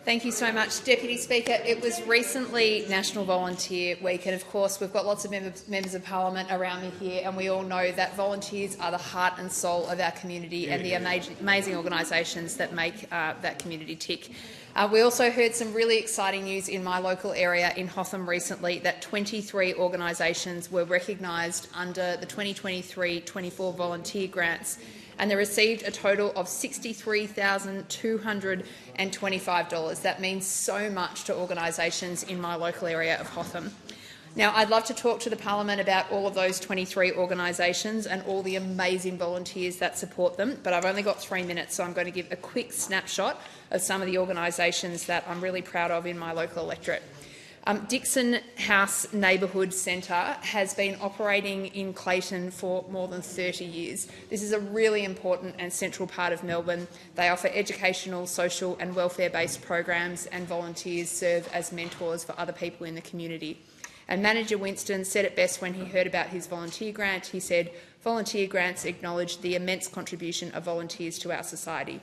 Thank you so much, Deputy Speaker. It was recently National Volunteer Week, and of course we've got lots of members of Parliament around me here, and we all know that volunteers are the heart and soul of our community and the amazing organisations that make that community tick. We also heard some really exciting news in my local area in Hotham recently that 23 organisations were recognised under the 2023-24 volunteer grants, and they received a total of $63,225. That means so much to organisations in my local area of Hotham. Now, I'd love to talk to the Parliament about all of those 23 organisations and all the amazing volunteers that support them, but I've only got 3 minutes, so I'm going to give a quick snapshot of some of the organisations that I'm really proud of in my local electorate. Dixon House Neighbourhood Centre has been operating in Clayton for more than 30 years. This is a really important and central part of Melbourne. They offer educational, social and welfare-based programs, and volunteers serve as mentors for other people in the community. And Manager Winston said it best when he heard about his volunteer grant. He said, "Volunteer grants acknowledge the immense contribution of volunteers to our society."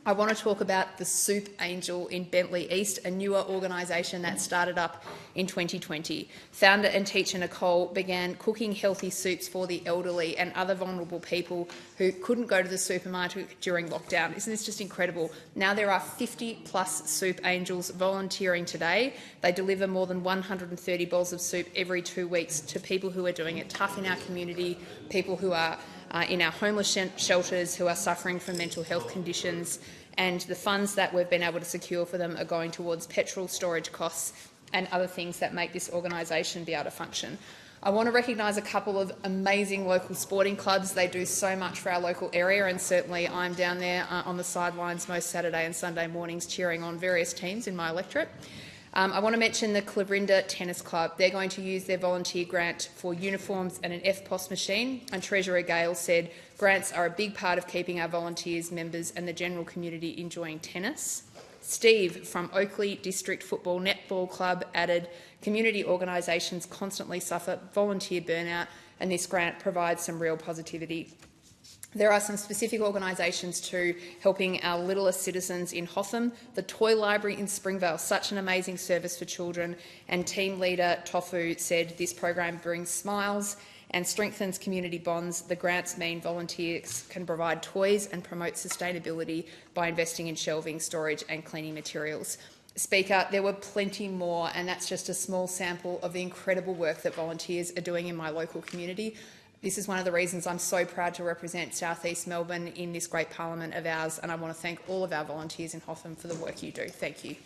I want to talk about the Soup Angel in Bentley East, a newer organisation that started up in 2020. Founder and teacher Nicole began cooking healthy soups for the elderly and other vulnerable people who couldn't go to the supermarket during lockdown. Isn't this just incredible? Now there are 50+ Soup Angels volunteering today. They deliver more than 130 bowls of soup every 2 weeks to people who are doing it tough in our community, people who are in our homeless shelters, who are suffering from mental health conditions, and the funds that we've been able to secure for them are going towards petrol storage costs and other things that make this organisation be able to function. I want to recognise a couple of amazing local sporting clubs. They do so much for our local area, and certainly I'm down there on the sidelines most Saturday and Sunday mornings cheering on various teams in my electorate. I want to mention the Clarinda Tennis Club. They're going to use their volunteer grant for uniforms and an FPOS machine, and Treasurer Gale said grants are a big part of keeping our volunteers, members and the general community enjoying tennis. Steve from Oakley District Football Netball Club added, "Community organisations constantly suffer volunteer burnout, and this grant provides some real positivity." There are some specific organisations too helping our littlest citizens in Hotham. The Toy Library in Springvale, such an amazing service for children, and team leader Tofu said this program brings smiles and strengthens community bonds. The grants mean volunteers can provide toys and promote sustainability by investing in shelving, storage and cleaning materials. Speaker, there were plenty more, and that's just a small sample of the incredible work that volunteers are doing in my local community. This is one of the reasons I'm so proud to represent South East Melbourne in this great parliament of ours, and I want to thank all of our volunteers in Hotham for the work you do. Thank you.